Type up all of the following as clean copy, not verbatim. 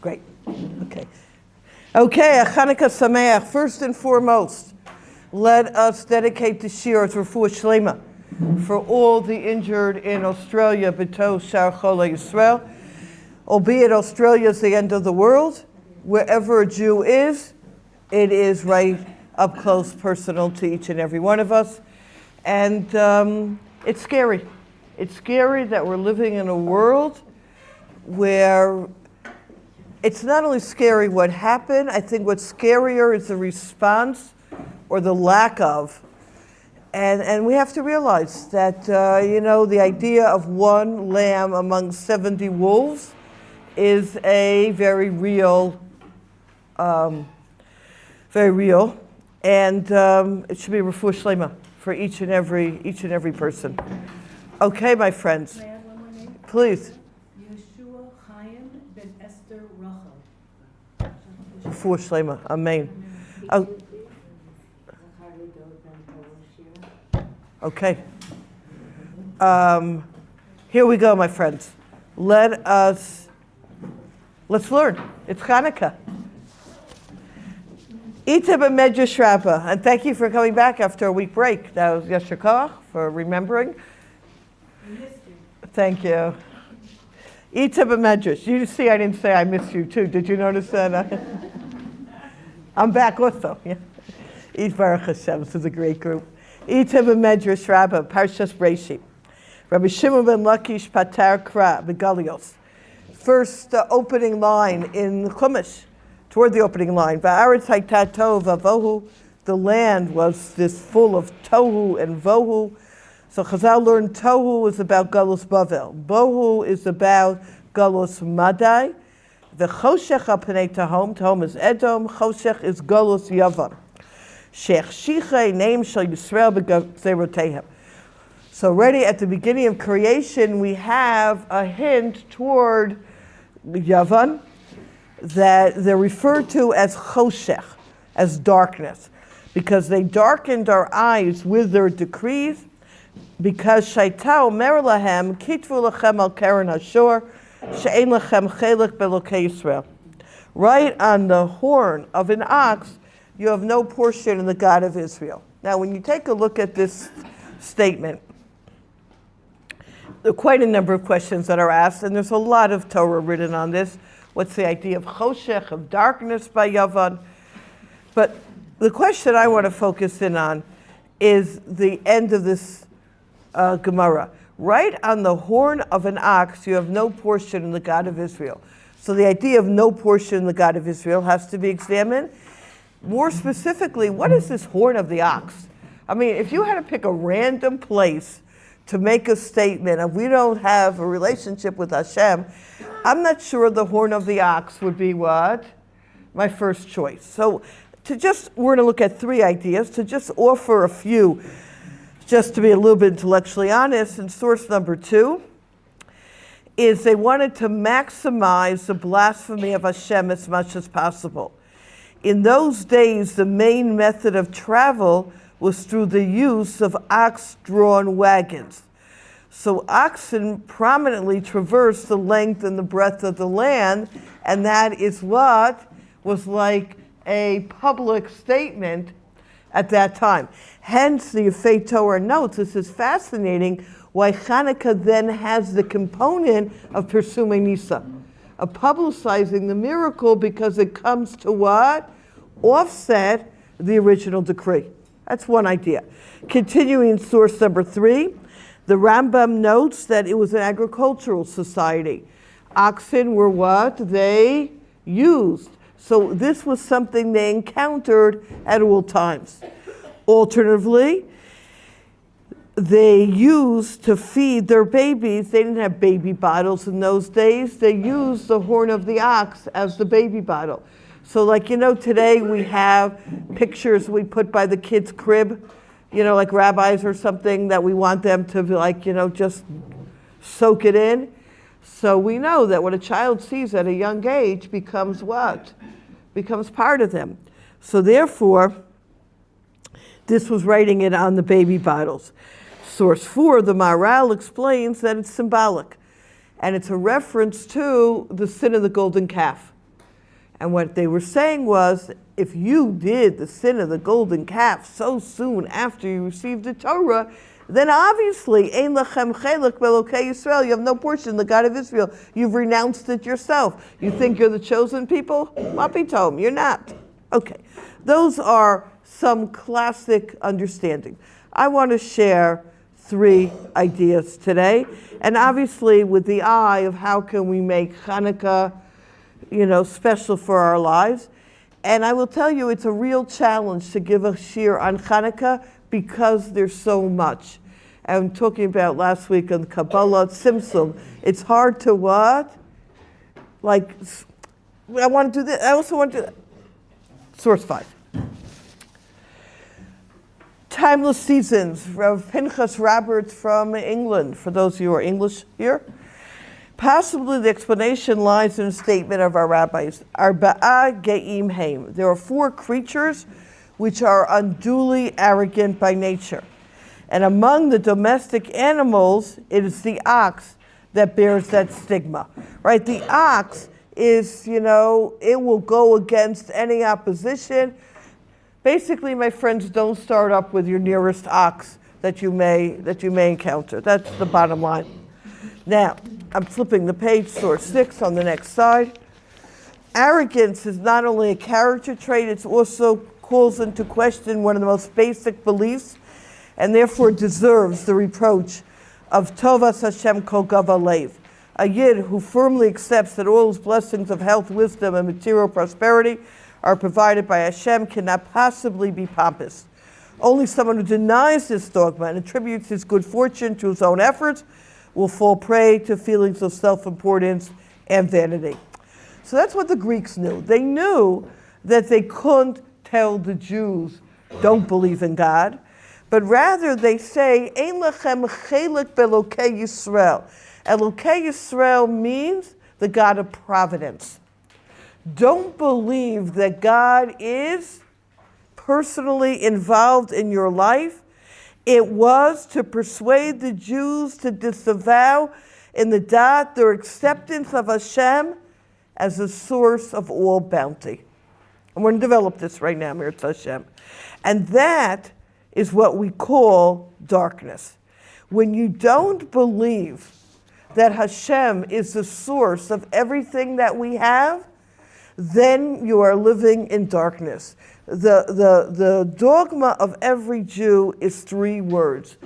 Great. Okay. Okay, Chanukah Sameach. First and foremost, let us dedicate the Shira to Refuah Shlema for all the injured in Australia, B'to Shar OUisrael. Albeit Australia is the end of the world, wherever a Jew is, it is right up close, personal to each and every one of us. And it's scary. It's scary that we're living in a world where it's not only scary what happened, I think what's scarier is the response or the lack of. And we have to realize that, the idea of one lamb among 70 wolves is a very real, and it should be refuah shlema for each and every person. Okay, my friends. May I have one more name? Please. Yeshua Chaim ben Esther Rachel. Refuah shlema. Amen. Okay. Here we go, my friends. Let's learn. It's Chanukah. Ita b'medrash rabbah, and thank you for coming back after a week break. That was Yasher Koach for remembering. Thank you. Ita b'medrash. You see, I didn't say I miss you too. Did you notice that? I'm back also. Yeah. Eat Baruch Hashem. This is a great group. Ita b'medrash rabbah, Parshas Breshit. Rabbi Shimon ben Lakish patar kra b'galios. First opening line in Chumash, toward the opening line. Va'aretz hayta tohu vavohu. The land was this full of tohu and vohu. So Chazal learned tohu is about galus Bavel. Bohu is about galus Madai. The choshech al pnei tahom. Tahom is Edom. Choshech is galus Yavan. Shech shichei name shel Yisrael b'gzerotehem. So already at the beginning of creation, we have a hint toward Yavan that they're referred to as choshech, as darkness, because they darkened our eyes with their decrees, because shaita omer lahem kitvu lachem al keren hashor she'en lachem chelik belokei Yisrael. Right on the horn of an ox, you have no portion in the God of Israel. Now, when you take a look at this statement, there are quite a number of questions that are asked, and there's a lot of Torah written on this. What's the idea of choshech, of darkness by Yavan? But the question I want to focus in on is the end of this Gemara. Right on the horn of an ox, you have no portion in the God of Israel. So the idea of no portion in the God of Israel has to be examined. More specifically, what is this horn of the ox? I mean, if you had to pick a random place to make a statement of we don't have a relationship with Hashem, I'm not sure the horn of the ox would be what? My first choice. So we're going to look at three ideas, to just offer a few, just to be a little bit intellectually honest. And source number 2 is they wanted to maximize the blasphemy of Hashem as much as possible. In those days, the main method of travel was through the use of ox-drawn wagons. So oxen prominently traversed the length and the breadth of the land, and that is what was like a public statement at that time. Hence, the Yefei Torah notes, this is fascinating, why Chanukah then has the component of Persumei Nisa, of publicizing the miracle, because it comes to what? Offset the original decree. That's one idea. Continuing source number 3, the Rambam notes that it was an agricultural society. Oxen were what? They used. So this was something they encountered at all times. Alternatively, they used to feed their babies. They didn't have baby bottles in those days. They used the horn of the ox as the baby bottle. So today we have pictures we put by the kids' crib, like rabbis or something, that we want them to just soak it in. So we know that what a child sees at a young age becomes what? Becomes part of them. So therefore, this was writing it on the baby bottles. Source 4, the Maharal explains that it's symbolic. And it's a reference to the sin of the golden calf. And what they were saying was, if you did the sin of the golden calf so soon after you received the Torah, then obviously, Ein lachem chelik be'elokei Yisrael, you have no portion in the God of Israel. You've renounced it yourself. You think you're the chosen people? Ma pitom, you're not. Okay, those are some classic understanding. I want to share 3 ideas today, and obviously with the eye of how can we make Chanukah, special for our lives. And I will tell you, it's a real challenge to give a shir on Chanukah because there's so much. I'm talking about last week on Kabbalah Tzimtzum. It's hard to what? I want to do this. I also want to do that. Source 5. Timeless Seasons, Rav Pinchas Roberts from England, for those of you who are English here. Possibly the explanation lies in a statement of our rabbis. Arba'a ge'im heim. There are 4 creatures which are unduly arrogant by nature. And among the domestic animals, it is the ox that bears that stigma, right? The ox is, it will go against any opposition. Basically, my friends, don't start up with your nearest ox that you may encounter. That's the bottom line. Now, I'm flipping the page, source 6 on the next side. Arrogance is not only a character trait, it also calls into question one of the most basic beliefs, and therefore deserves the reproach of Tovas Hashem Kol Gava Leiv. A Yid who firmly accepts that all his blessings of health, wisdom, and material prosperity are provided by Hashem cannot possibly be pompous. Only someone who denies this dogma and attributes his good fortune to his own efforts will fall prey to feelings of self-importance and vanity. So that's what the Greeks knew. They knew that they couldn't tell the Jews, don't believe in God, but rather they say, Ein lachem chelik be'elokei Yisrael. Elokei Yisrael means the God of providence. Don't believe that God is personally involved in your life. It was to persuade the Jews to disavow in the dot their acceptance of Hashem as the source of all bounty. And we're going to develop this right now, Mirz Hashem. And that is what we call darkness. When you don't believe that Hashem is the source of everything that we have, then you are living in darkness. The dogma of every Jew is 3 words.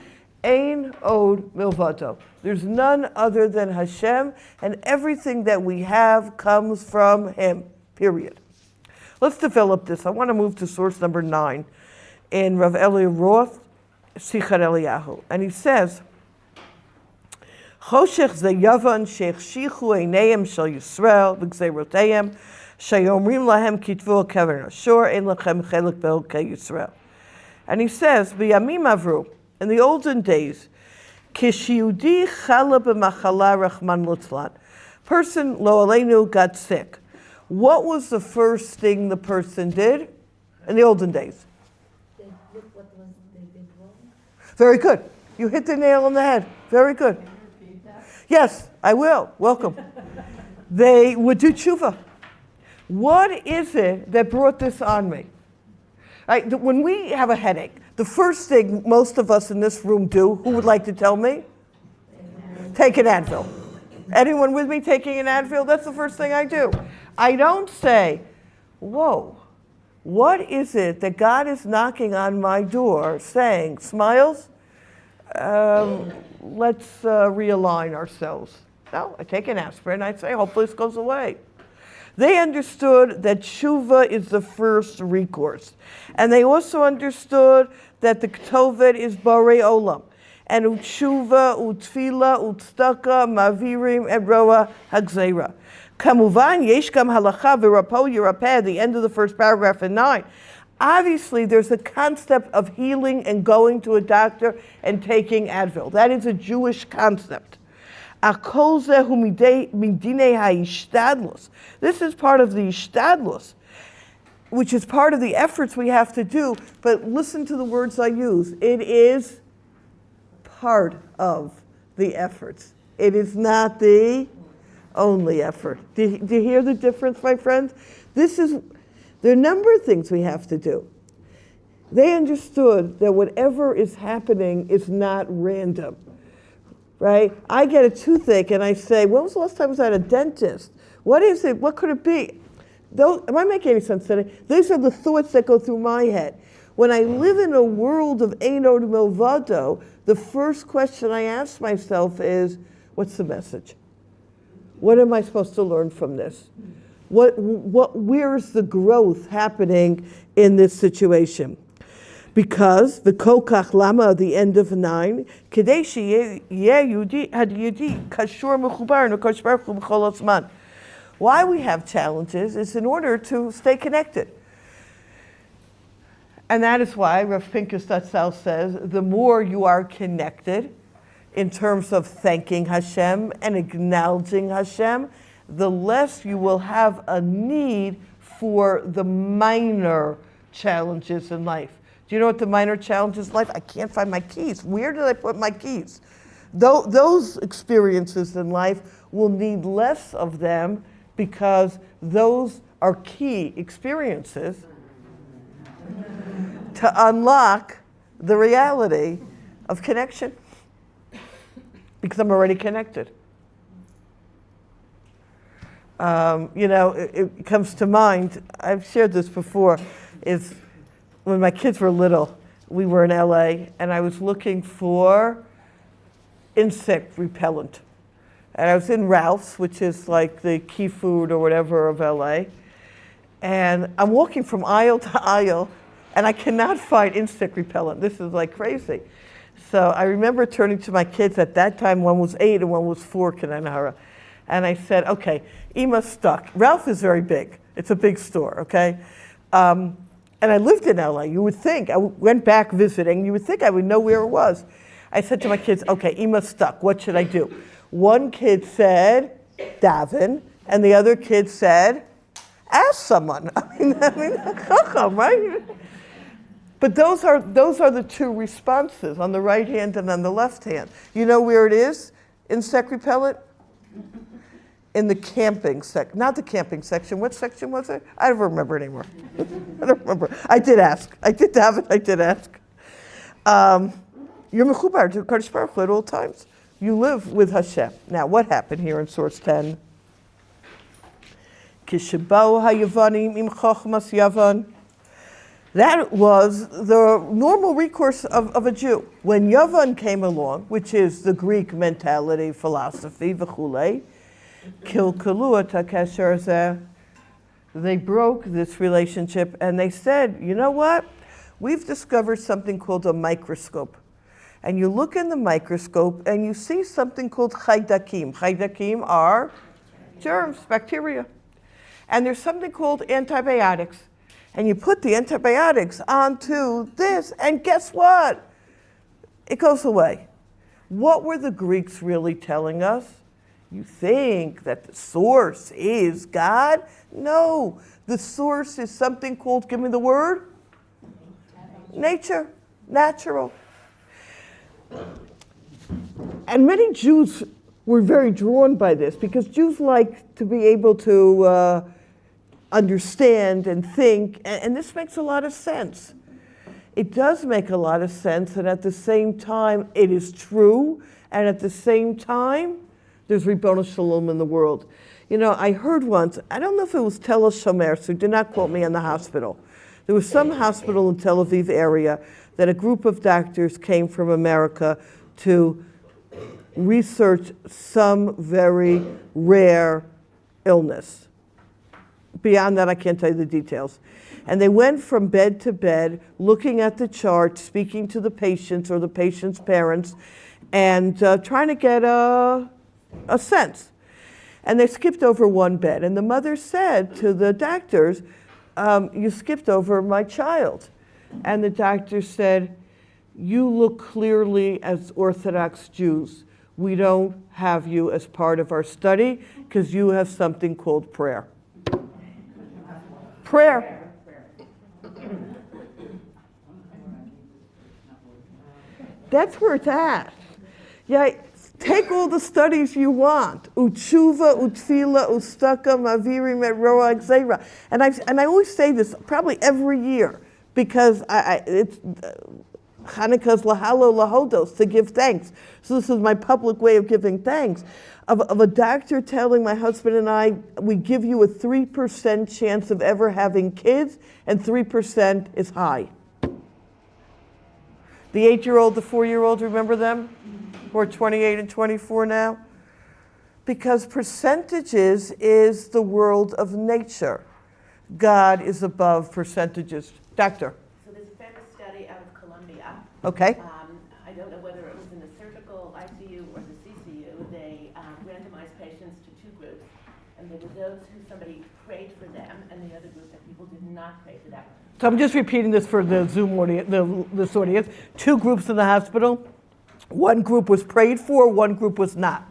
Ein od milvado. There's none other than Hashem, and everything that we have comes from Him, period. Let's develop this. I want to move to source number 9 in Rav Eli Roth, Sichar Eliyahu. And he says, Choshech ze yavan she'chshichu einayim shel Yisrael v'gzeirotayim sheyomrim lahem kitvu kever ashur ein lachem chelik be'elokei Yisrael. And he says, B'yamim avru, in the olden days, kishiyudi chala b'machala rachman litzlan, person lo aleinu got sick. What was the first thing the person did in the olden days? They look what was they did wrong. Very good. You hit the nail on the head. Very good. Can you repeat that? Yes, I will. Welcome. They would do tshuva. What is it that brought this on me? Right, when we have a headache, the first thing most of us in this room do, who would like to tell me? Take an Advil. Anyone with me taking an Advil? That's the first thing I do. I don't say, whoa, what is it that God is knocking on my door saying, Smiles, let's realign ourselves. No, I take an aspirin, I say, hopefully this goes away. They understood that tshuva is the first recourse. And they also understood that the ketovet is borei olam. And utshuva, utfila, utstaka, mavirim, and roa hagzeira. Kamuvan, yesh gam halacha v'rapo yirapeh, at the end of the first paragraph in 9. Obviously, there's a concept of healing and going to a doctor and taking Advil. That is a Jewish concept. This is part of the ishtadlus, which is part of the efforts we have to do. But listen to the words I use. It is part of the efforts. It is not the Only effort. Do you hear the difference, my friends? There are a number of things we have to do. They understood that whatever is happening is not random, right? I get a toothache and I say, when was the last time I was at a dentist? What is it? What could it be? Am I making any sense today? These are the thoughts that go through my head. When I live in a world of Eino Milvado, the first question I ask myself is, what's the message? What am I supposed to learn from this? Where's the growth happening in this situation? Because the kokach lama at the end of 9, why we have challenges is in order to stay connected. And that is why Rav Pinkus Zatzal says, the more you are connected in terms of thanking Hashem and acknowledging Hashem, the less you will have a need for the minor challenges in life. Do you know what the minor challenges in life? I can't find my keys. Where did I put my keys? Those experiences in life will need less of them because those are key experiences to unlock the reality of connection, because I'm already connected. It comes to mind, I've shared this before, is when my kids were little, we were in LA, and I was looking for insect repellent. And I was in Ralph's, which is like the key food or whatever of LA. And I'm walking from aisle to aisle, and I cannot find insect repellent. This is like crazy. So I remember turning to my kids at that time, one was 8 and one was 4, Kananahara. And I said, okay, Ema's stuck. Ralph is very big. It's a big store, okay? And I lived in LA. You would think, I went back visiting, you would think I would know where it was. I said to my kids, okay, Ema's stuck. What should I do? One kid said, Davin, and the other kid said, ask someone. I mean, chacham, right? But those are the two responses, on the right hand and on the left hand. You know where it is? Insect repellent? In the camping section. Not the camping section. What section was it? I don't remember anymore. I don't remember. I did ask. I did have it. I did ask. You're mechubar to Kadosh Baruch Hu at all times. You live with Hashem. Now, what happened here in source 10? Kishabau hayavanim im chochmas yavan. That was the normal recourse of a Jew. When Yavan came along, which is the Greek mentality, philosophy, v'chulei, kilkalu kasher zeh, they broke this relationship and they said, you know what? We've discovered something called a microscope. And you look in the microscope and you see something called chaydakim. Chaydakim are germs, bacteria. And there's something called antibiotics. And you put the antibiotics onto this, and guess what? It goes away. What were the Greeks really telling us? You think that the source is God? No, the source is something called, give me the word? Nature, natural. And many Jews were very drawn by this because Jews like to be able to understand and think, and this makes a lot of sense. It does make a lot of sense, and at the same time, it is true, and at the same time, there's Ribono Shalom in the world. You know, I heard once, I don't know if it was Tel Shomer, so do not quote me on the hospital. There was some hospital in Tel Aviv area that a group of doctors came from America to research some very rare illness. Beyond that, I can't tell you the details. And they went from bed to bed, looking at the chart, speaking to the patients or the patient's parents, and trying to get a sense. And they skipped over one bed. And the mother said to the doctors, you skipped over my child. And the doctor said, you look clearly as Orthodox Jews. We don't have you as part of our study because you have something called prayer. Prayer. That's where it's at. Yeah, Take all the studies you want. Utshuva, utfila, ustaka, mavirim, et roa, gzeira. And I always say this probably every year because it's Chanukah's lahalo lahodos, to give thanks. So this is my public way of giving thanks. Of a doctor telling my husband and I, we give you a 3% chance of ever having kids, and 3% is high. The 8-year-old, the 4-year-old, remember them? Who are 28 and 24 now? Because percentages is the world of nature. God is above percentages. Doctor? So there's a famous study out of Colombia. Okay. I don't know whether it was in the surgical ICU or the CCU. They randomized patients to 2 groups. And there were those who somebody prayed for them, and the other group that people did not pray for them. So I'm just repeating this for the Zoom audience, this audience. 2 groups in the hospital. 1 group was prayed for, 1 group was not.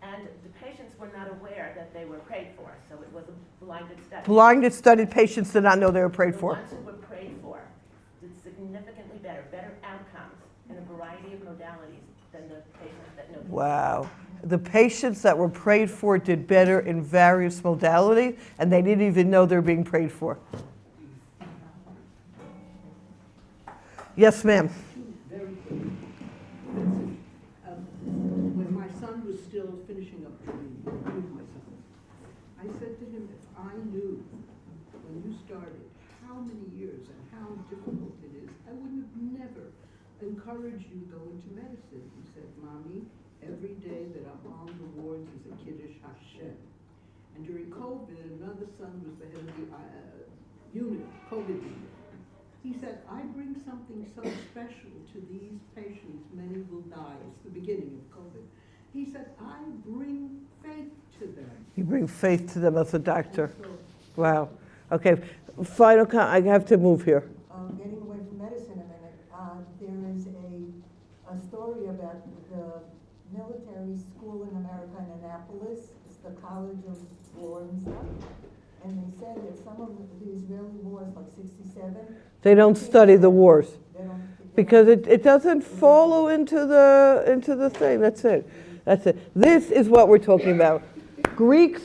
And the patients were not aware that they were prayed for, so it was a blinded study. Blinded studied patients did not know they were prayed The for. ones who were prayed for did significantly better outcomes in a variety of modalities than the patients that know. Wow. The patients that were prayed for did better in various modalities, and they didn't even know they were being prayed for. Yes, ma'am. Very quick. When my son was still finishing up training, with my son, I said to him, if I knew when you started how many years and how difficult it is, I would have never encouraged you to go into medicine. He said, Mommy, every day that I'm on the wards is a Kiddush Hashem. And during COVID, another son was the head of the unit, COVID unit. He said, I bring something so special to these patients, many will die. It's the beginning of COVID. He said, I bring faith to them. You bring faith to them as a doctor. So, Wow. Okay, final comment. I have to move here. Getting away from medicine a minute, there is a story about the military school in America in Annapolis. It's the College of War and stuff. And they said that some of the Israeli wars, like 67, They don't study the wars they don't. because it doesn't follow into the thing. That's it. That's it. This is what we're talking about. Greeks,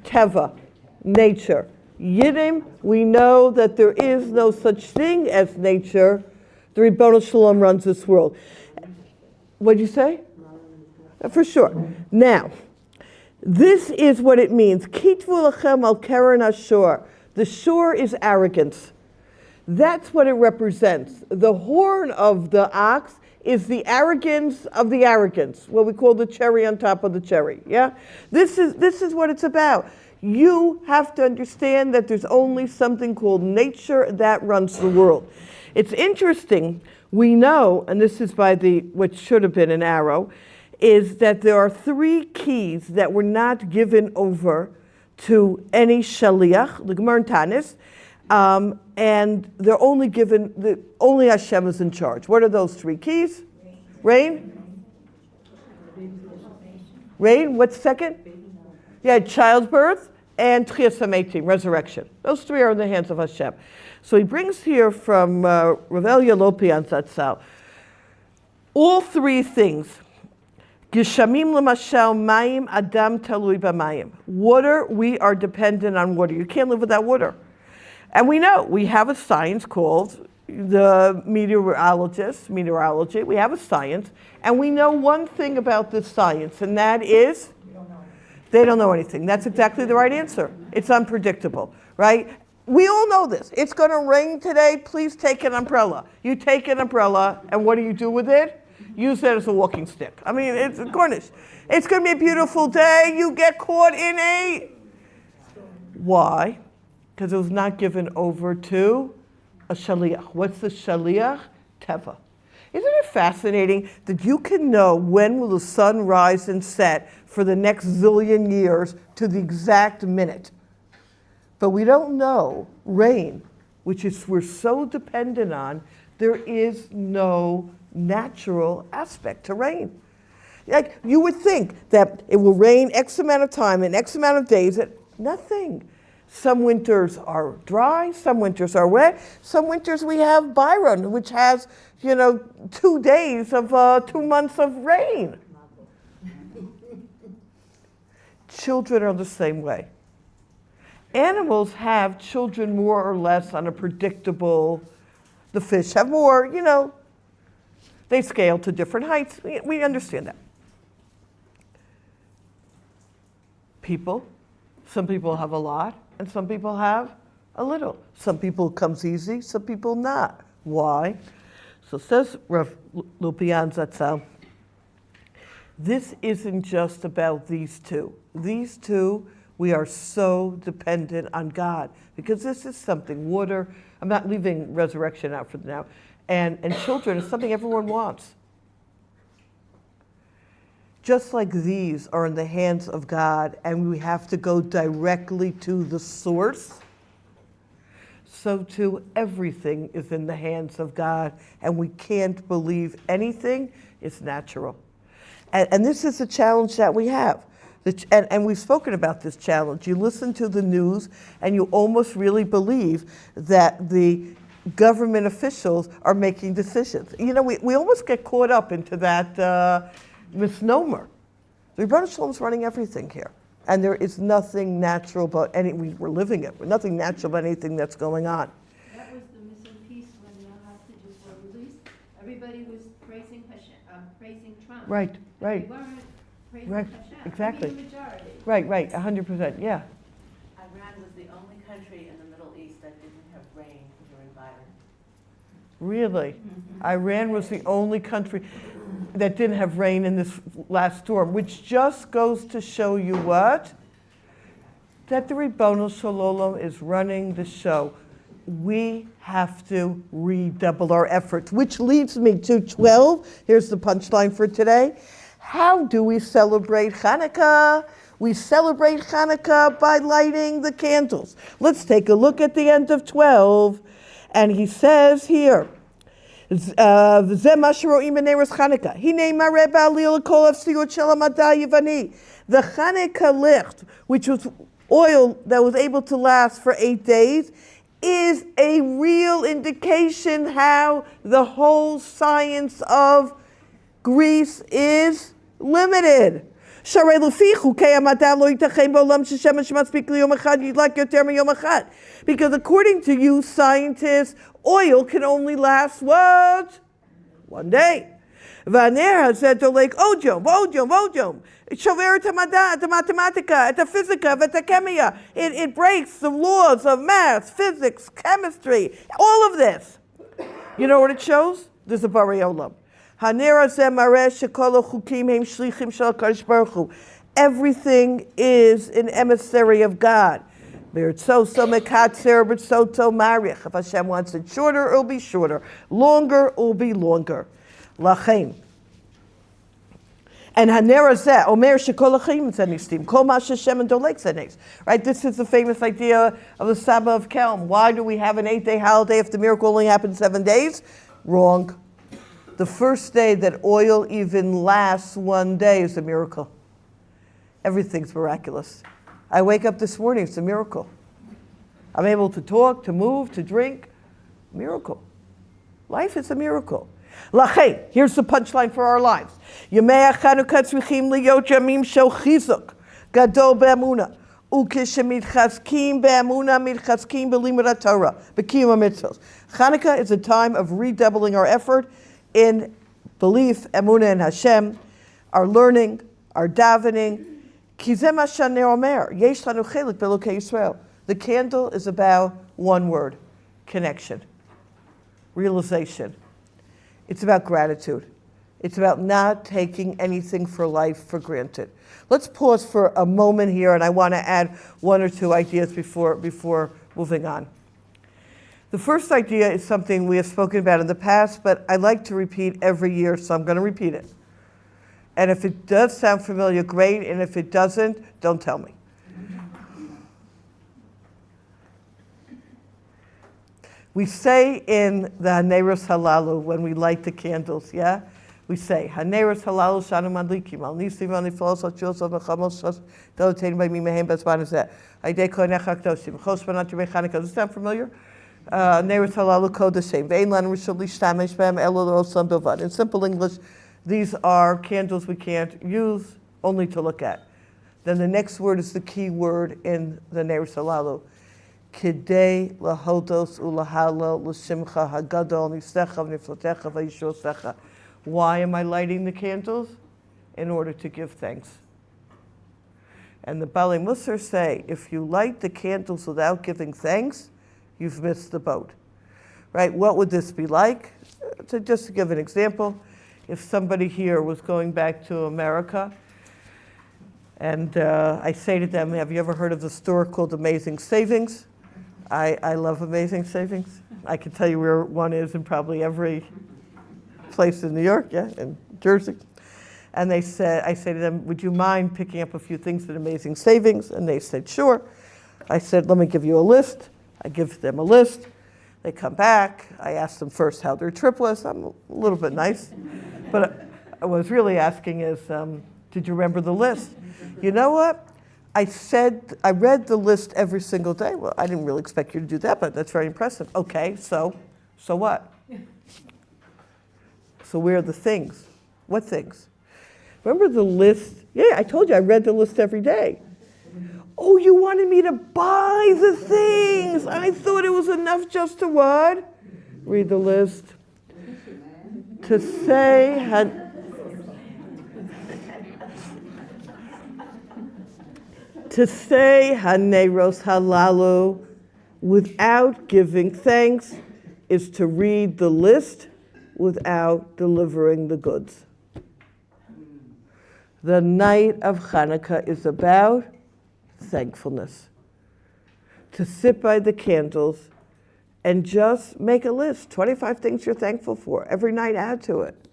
teva, nature. Yiddim, we know that there is no such thing as nature. The Ribono Shalom runs this world. What'd you say? For sure. Now, this is what it means. Kitvu lachem al keren hashor. The shore is arrogance. That's what it represents. The horn of the ox is the arrogance of the arrogance, what we call the cherry on top of the cherry. Yeah? This is what it's about. You have to understand that there's only something called nature that runs the world. It's interesting, we know, and this is by what should have been an arrow, is that there are 3 keys that were not given over to any shaliach, the Gemara in Tanis, and they're only given, only Hashem is in charge. What are those 3 keys? Rain? Rain, what's second? Yeah, childbirth and Tchias HaMeitim, resurrection. Those 3 are in the hands of Hashem. So he brings here from Rav Elia Lopian Zatzal, all 3 things. Geshamim l'mashal mayim adam talui b'mayim. Water, we are dependent on water. You can't live without water. And we know, we have a science called the meteorology. We have a science, and we know one thing about this science, and that is they don't know anything. That's exactly the right answer. It's unpredictable, right? We all know this. It's going to rain today. Please take an umbrella. You take an umbrella, and what do you do with it? Use it as a walking stick. I mean, it's garnish. It's going to be a beautiful day. You get caught in a... Why? Because it was not given over to a shaliach. What's the shaliach? Teva. Isn't it fascinating that you can know when will the sun rise and set for the next zillion years to the exact minute? But we don't know rain, which is we're so dependent on. There is no natural aspect to rain. Like you would think that it will rain X amount of time in X amount of days. Nothing. Some winters are dry, some winters are wet. Some winters we have Byron, which has, 2 days of 2 months of rain. Children are the same way. Animals have children more or less on a predictable, the fish have more, they scale to different heights. We understand that. People, some people have a lot, and some people have a little. Some people it comes easy, some people not. Why? So says Rav Lupian Zatzal, this isn't just about these two. These two, we are so dependent on God because this is something, water, I'm not leaving resurrection out for now, and children is something everyone wants. Just like these are in the hands of God and we have to go directly to the source, so too everything is in the hands of God and we can't believe anything is natural. And this is a challenge that we have. And we've spoken about this challenge. You listen to the news and you almost really believe that the government officials are making decisions. We almost get caught up into that misnomer. The Rebbeinu Shalom is running everything here. And there is nothing natural about we're living it, but nothing natural about anything that's going on. That was the missing piece when the hostages were released. Everybody was praising Hashem, praising Trump. Right. They weren't praising Right, Hashem. exactly. I mean, the majority. Right, 100%, yeah. Iran was the only country in the Middle East that didn't have rain during Byron. Really? Iran was the only country that didn't have rain in this last storm, which just goes to show you what? That the Ribono Shel Olam is running the show. We have to redouble our efforts, which leads me to 12. Here's the punchline for today. How do we celebrate Chanukah? We celebrate Chanukah by lighting the candles. Let's take a look at the end of 12. And he says here, the Chanukah licht, which was oil that was able to last for 8 days, is a real indication how the whole science of Greece is limited. Because according to you scientists, oil can only last what? 1 day. Vaner said to like odium. It breaks the laws of math, physics, chemistry, all of this. You know what it shows? There's a Barei Olam. Everything is an emissary of God. If Hashem wants it shorter, it'll be shorter. Longer, it'll be longer. Lachem. And Hanera Zeh, Omer Shekol Achim Zenistim, Kol Ma Sheshem and Dolek Zenes. Right, this is the famous idea of the Sabbath of Kelm. Why do we have an 8-day holiday if the miracle only happened 7 days? Wrong. The first day that oil even lasts 1 day is a miracle. Everything's miraculous. I wake up this morning, it's a miracle. I'm able to talk, to move, to drink. Miracle. Life is a miracle. Lachem, here's the punchline for our lives. Yemei Chanukah tzrichim liyot yamim shel chizuk gadol be'emunah. Ukeshemitzchazkim be'emunah mitchazkim b'limud Torah b'kiyum mitzvos. Chanukah is a time of redoubling our effort in belief, emunah in Hashem, our learning, our davening. Ki zeh ma she'ner omer, yesh lanu chelik be'elokei Yisrael. The candle is about one word, connection, realization. It's about gratitude. It's about not taking anything for life for granted. Let's pause for a moment here, and I want to add 1 or 2 ideas before moving on. The first idea is something we have spoken about in the past, but I like to repeat every year, so I'm going to repeat it. And if it does sound familiar, great, and if it doesn't, don't tell me. We say in the Haneros Halalu, when we light the candles, yeah? We say, Haneros Halalu Shanu Madlikim, Al Nisi Vani Flos, Al Chils, Al Mechamos, Shos, Dolotain by me, Mehem Basbanazet, Aide Konecha Kdoshim, Chosbanat Mechanical. Does this sound familiar? Haneros Halalu Code the same. Vein Lan Rishol Lishtamish Bam, Elul Osam Bilvad. In simple English, these are candles we can't use, only to look at. Then the next word is the key word in the Neros Halalu. Kidei lahodos ulahalo l'shimcha hagadol nistecha v'niflotecha v'yishosecha. Why am I lighting the candles? In order to give thanks. And the Baalei Musar say, if you light the candles without giving thanks, you've missed the boat. Right? What would this be like? Just to give an example, if somebody here was going back to America, and I say to them, have you ever heard of the store called Amazing Savings? I love Amazing Savings. I can tell you where one is in probably every place in New York, yeah, in Jersey. And I say to them, would you mind picking up a few things at Amazing Savings? And they said, sure. I said, let me give you a list. I give them a list. They come back. I ask them first how their trip was. I'm a little bit nice. But I was really asking is, did you remember the list? You know what? I read the list every single day. Well, I didn't really expect you to do that, but that's very impressive. Okay, so what? So where are the things? What things? Remember the list? Yeah, I told you I read the list every day. Oh, you wanted me to buy the things. I thought it was enough just to what? Read the list. To say Haneros Halalu without giving thanks is to read the list without delivering the goods. The night of Chanukah is about thankfulness. To sit by the candles and just make a list, 25 things you're thankful for. Every night add to it.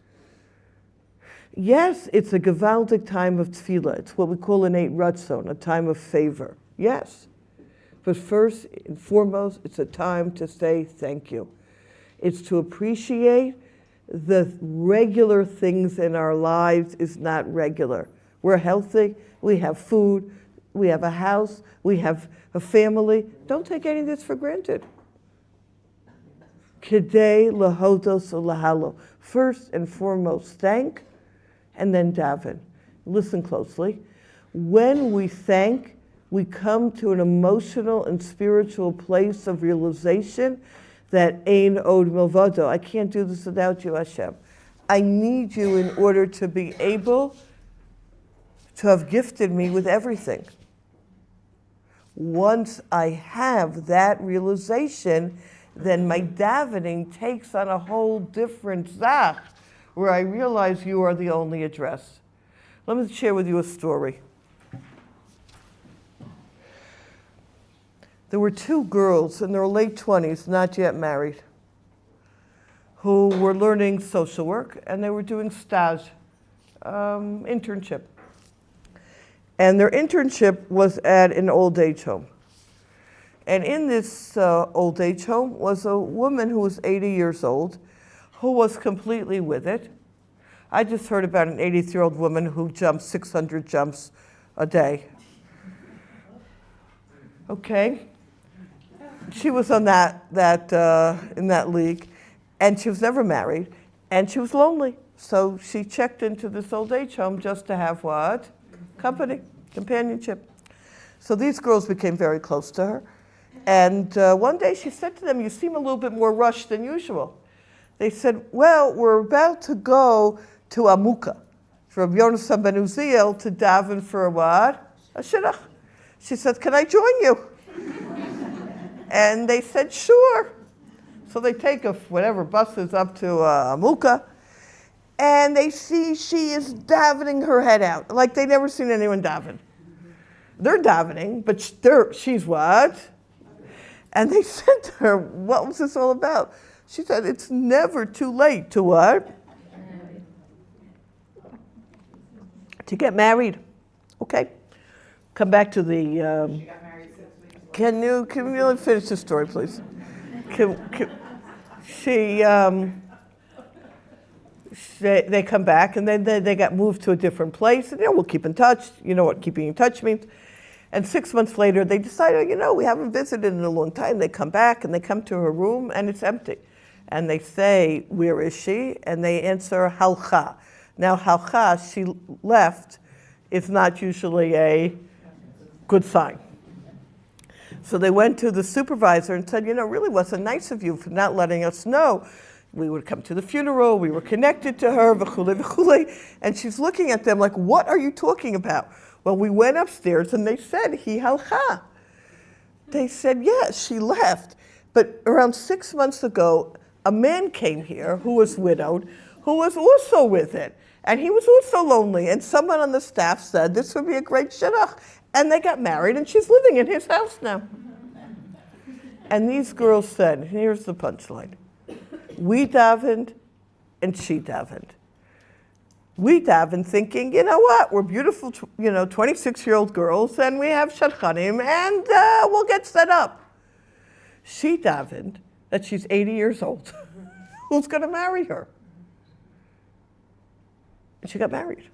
Yes, it's a gewaldic time of tefillah. It's what we call an eight ratzon, a time of favor. Yes. But first and foremost, it's a time to say thank you. It's to appreciate the regular things in our lives is not regular. We're healthy, we have food, we have a house, we have a family. Don't take any of this for granted. Kidei lahodos ulahalo. First and foremost, thank, and then daven. Listen closely. When we thank, we come to an emotional and spiritual place of realization that ein od milvado. I can't do this without you, Hashem. I need you in order to be able to have gifted me with everything. Once I have that realization, then my davening takes on a whole different zach, where I realize you are the only address. Let me share with you a story. There were two girls in their late 20s, not yet married, who were learning social work, and they were doing stage, internship. And their internship was at an old age home. And in this old age home was a woman who was 80 years old, who was completely with it. I just heard about an 83-year-old woman who jumped 600 jumps a day. Okay. She was on that in that league, and she was never married, and she was lonely. So she checked into this old age home just to have what? Company, companionship. So these girls became very close to her. And one day she said to them, you seem a little bit more rushed than usual. They said, well, we're about to go to Amukah, from Yonasan ben Uziel to daven for a what? A shidduch. She said, can I join you? And they said, sure. So they take whatever buses up to Amukah, and they see she is davening her head out, like they'd never seen anyone daven. They're davening, but she's what? And they said to her, what was this all about? She said, it's never too late to what? To get married. Okay. Come back to the... Can you finish the story, please? They come back, and then they got moved to a different place. And, we'll keep in touch. You know what keeping in touch means. And 6 months later, they decided, we haven't visited in a long time. They come back, and they come to her room, and it's empty. And they say, where is she? And they answer, halcha. Now, halcha, she left is not usually a good sign. So they went to the supervisor and said, really wasn't nice of you for not letting us know. We would come to the funeral, we were connected to her, v'chule, v'chule. And she's looking at them like, what are you talking about? Well, we went upstairs and they said, hi halcha. They said, yes, she left. But around 6 months ago, a man came here who was widowed, who was also with it. And he was also lonely. And someone on the staff said, this would be a great shidduch. And they got married, and she's living in his house now. And these girls said, here's the punchline. We davened, and she davened. We davened thinking, you know what, we're beautiful, 26-year-old girls, and we have shadchanim, and we'll get set up. She davened that she's 80 years old. Who's going to marry her? And she got married.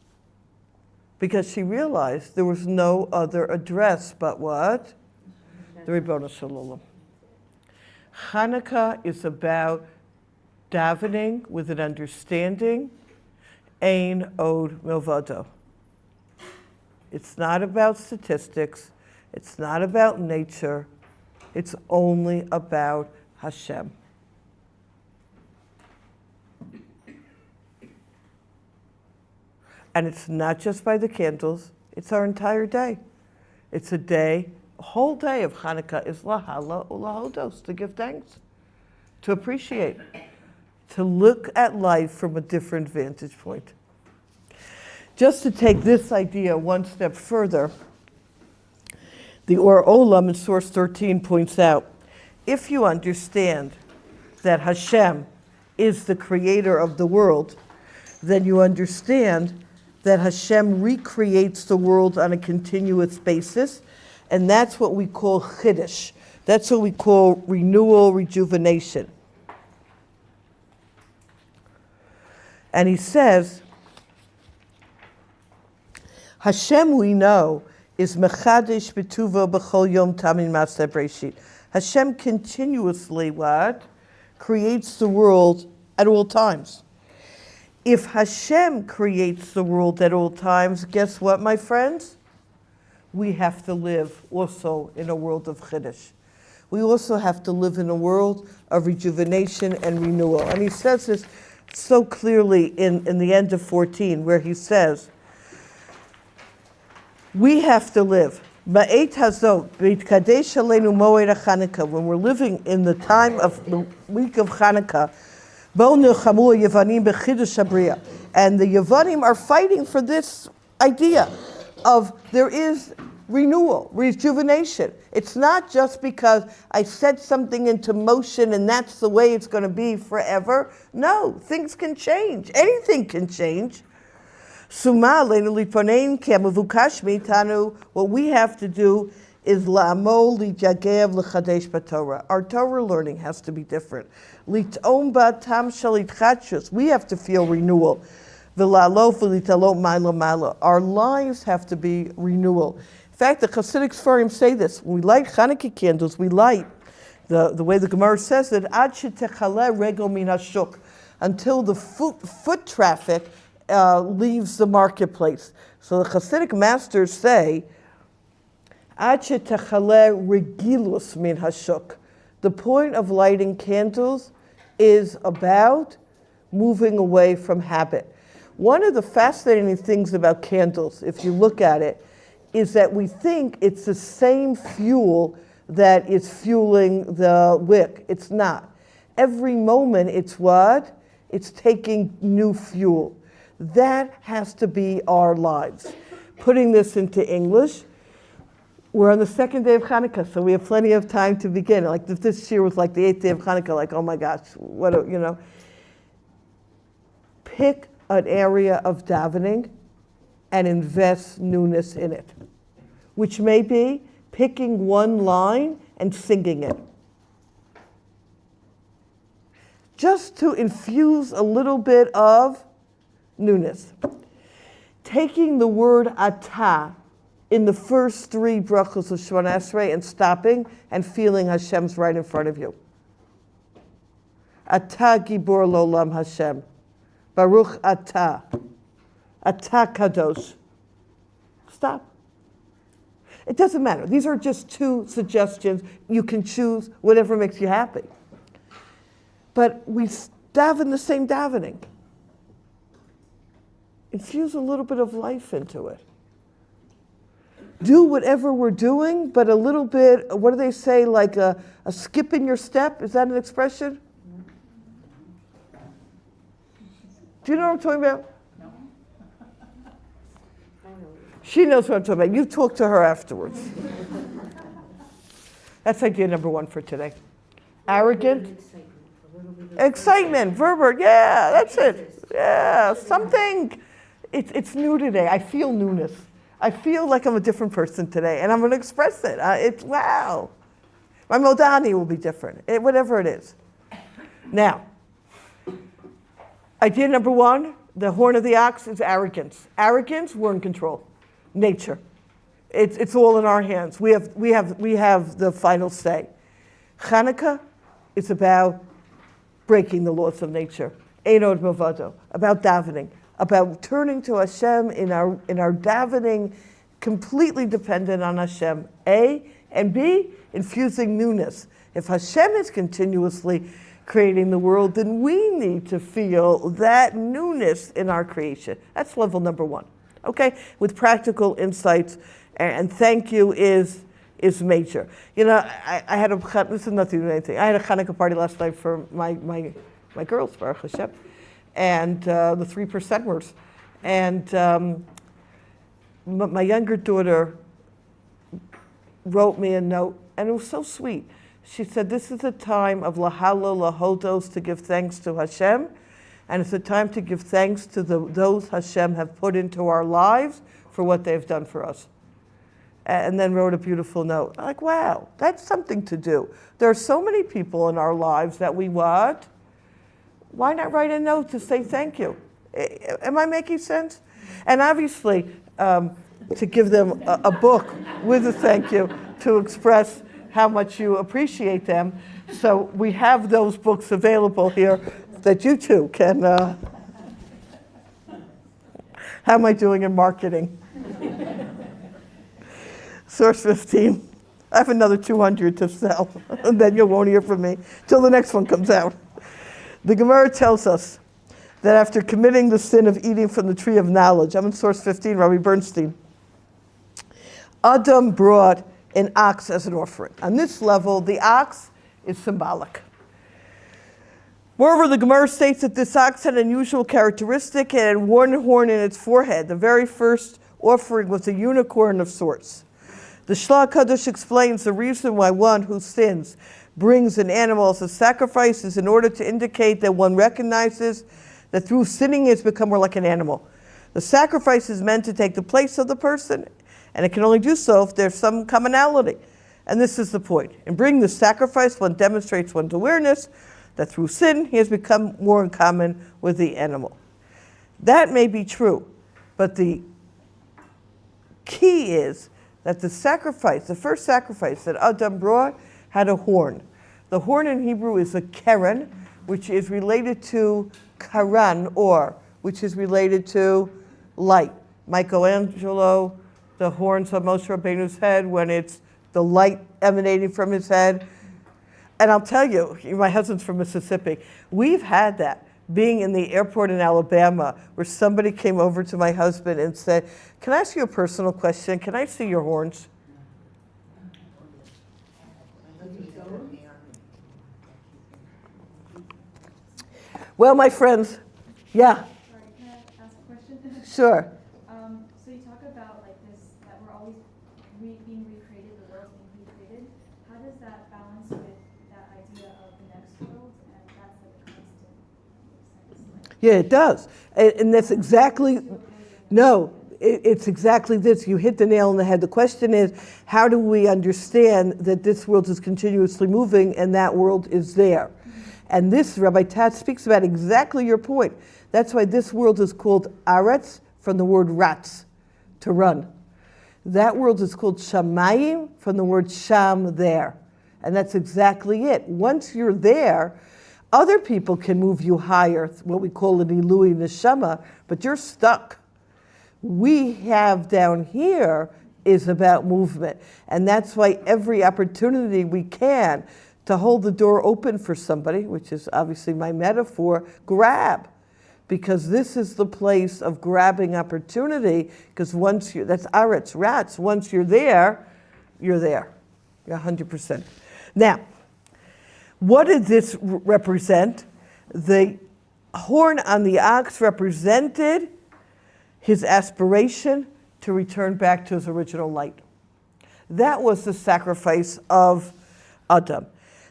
Because she realized there was no other address but what? The Ribono Shel Olam. Chanukah is about davening with an understanding, ein od milvado. It's not about statistics. It's not about nature. It's only about Hashem. And it's not just by the candles, it's our entire day. It's a whole day of Chanukah is lahala ulahodos, to give thanks, to appreciate, to look at life from a different vantage point. Just to take this idea one step further, the Or Olam in source 13 points out, if you understand that Hashem is the creator of the world, then you understand that Hashem recreates the world on a continuous basis, and that's what we call chiddush. That's what we call renewal, rejuvenation. And he says, Hashem, we know, is mechadish b'tuvo b'chol yom tamin ma'aseh breshit. Hashem continuously, what? Creates the world at all times. If Hashem creates the world at all times, guess what, my friends? We have to live also in a world of chiddush. We also have to live in a world of rejuvenation and renewal. And he says this so clearly in the end of 14, where he says, we have to live. Ba'et hazot, b'itkadesh aleinu moed HaChanukah, when we're living in the time of the week of Chanukah, and the Yevanim are fighting for this idea of there is renewal, rejuvenation. It's not just because I set something into motion and that's the way it's going to be forever. No, things can change. Anything can change. What we have to do is la'amol lijagev l'chadesh b'Torah. Our Torah learning has to be different. Lit'om ba'tam shalitchachus. We have to feel renewal. V'la'lo v'litalot ma'lo ma'lo. Our lives have to be renewal. In fact, the Hasidic Sfarim say this. When we light Chanukah candles, we light, the way the Gemara says it, ad shetechaleh regel min hashuk, until the foot traffic leaves the marketplace. So the Hasidic masters say, regilus min hashuk. The point of lighting candles is about moving away from habit. One of the fascinating things about candles, if you look at it, is that we think it's the same fuel that is fueling the wick. It's not. Every moment it's what? It's taking new fuel. That has to be our lives. Putting this into English, we're on the second day of Chanukah, so we have plenty of time to begin. Like if this year was like the 8th day of Chanukah, like, oh my gosh, Pick an area of davening and invest newness in it, which may be picking one line and singing it. Just to infuse a little bit of newness. Taking the word atah in the first 3 brachos of Shemona Esrei and stopping and feeling Hashem's right in front of you. Atah gibor l'olam Hashem. Baruch atah. Atah kadosh. Stop. It doesn't matter. These are just two suggestions. You can choose whatever makes you happy. But we daven the same davening. Infuse a little bit of life into it. Do whatever we're doing, but a little bit, what do they say, like a skip in your step? Is that an expression? Do you know what I'm talking about? No. She knows what I'm talking about. You talk to her afterwards. That's idea number one for today. Arrogant. Excitement, verb, yeah, that's it. Yeah, something. It's new today. I feel newness. I feel like I'm a different person today, and I'm going to express it. It's wow. My modani will be different, whatever it is. Now, idea number one, the horn of the ox is arrogance. Arrogance, we're in control. Nature. It's all in our hands. We have the final say. Chanukah is about breaking the laws of nature. Einod Movado, about davening, about turning to Hashem in our davening, completely dependent on Hashem. A, and B, infusing newness. If Hashem is continuously creating the world, then we need to feel that newness in our creation. That's level number one. Okay, with practical insights, and thank you is major. You know, I had this is nothing to do with anything. I had a Chanukah party last night for my girls, Baruch Hashem, and the 3%ers. And my younger daughter wrote me a note, and it was so sweet. She said, this is a time of lahalo lahodos, to give thanks to Hashem, and it's a time to give thanks to those Hashem have put into our lives for what they've done for us. And then wrote a beautiful note. I'm like, wow, that's something to do. There are so many people in our lives that we want. Why not write a note to say thank you? Am I making sense? And obviously, to give them a book with a thank you to express how much you appreciate them. So we have those books available here that you too can. How am I doing in marketing? Source 15. I have another 200 to sell, and then you won't hear from me till the next one comes out. The Gemara tells us that after committing the sin of eating from the tree of knowledge, I'm in source 15, Rabbi Bernstein, Adam brought an ox as an offering. On this level, the ox is symbolic. Moreover, the Gemara states that this ox had an unusual characteristic. It had one horn in its forehead. The very first offering was a unicorn of sorts. The Shla Kadosh explains the reason why one who sins brings an animal as a sacrifice is in order to indicate that one recognizes that through sinning he has become more like an animal. The sacrifice is meant to take the place of the person, and it can only do so if there's some commonality. And this is the point. In bringing the sacrifice, one demonstrates one's awareness that through sin he has become more in common with the animal. That may be true, but the key is that the first sacrifice that Adam brought, had a horn. The horn in Hebrew is a keren, which is related to karan, which is related to light. Michelangelo, the horns on Moshe Rabbeinu's head, when it's the light emanating from his head. And I'll tell you, my husband's from Mississippi. We've had that. Being in the airport in Alabama, where somebody came over to my husband and said, can I ask you a personal question? Can I see your horns? Well, my friends, yeah. Sorry, can I ask a question? Sure. So you talk about like this, that we're always being recreated, the world's being recreated. How does that balance with that idea of the next world? And that's like a constant sense. Yeah, it does. And that's exactly, no, it's exactly this. You hit the nail on the head. The question is, how do we understand that this world is continuously moving and that world is there? And this, Rabbi Tat speaks about exactly your point. That's why this world is called Aretz, from the word ratz, to run. That world is called Shamayim, from the word Sham, there. And that's exactly it. Once you're there, other people can move you higher, what we call an Ilui Neshama, but you're stuck. we have down here is about movement. And that's why every opportunity we can to hold the door open for somebody, which is obviously my metaphor, grab. Because this is the place of grabbing opportunity, because once you're, that's aretz, rats, once you're there, you're there. You're 100%. Now, what did this represent? The horn on the ox represented his aspiration to return back to his original light. That was the sacrifice of Adam.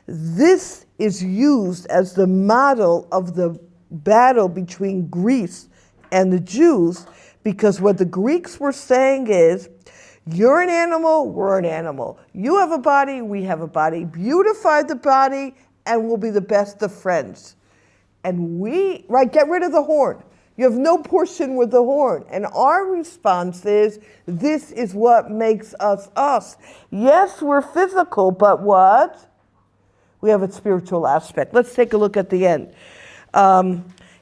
This is used as the model of the battle between Greece and the Jews, because what the Greeks were saying is, you're an animal, we're an animal. You have a body, we have a body. Beautify the body, and we'll be the best of friends. And get rid of the horn. You have no portion with the horn. And our response is, this is what makes us us. Yes, we're physical, but what? We have a spiritual aspect. Let's take a look at the end.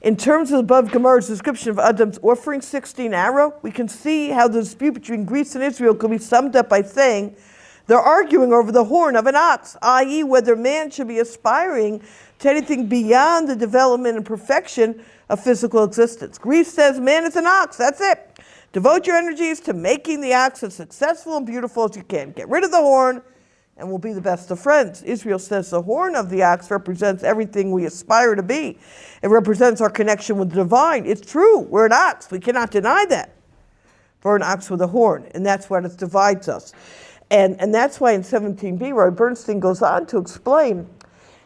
In terms of above Gemara's description of Adam's offering, 16 arrow, we can see how the dispute between Greece and Israel could be summed up by saying they're arguing over the horn of an ox, i.e. whether man should be aspiring to anything beyond the development and perfection of physical existence. Greece says man is an ox, that's it. Devote your energies to making the ox as successful and beautiful as you can. Get rid of the horn, and we'll be the best of friends. Israel says the horn of the ox represents everything we aspire to be. It represents our connection with the divine. It's true, we're an ox. We cannot deny that. We're an ox with a horn, and that's what it divides us. And that's why in 17b, Roy Bernstein goes on to explain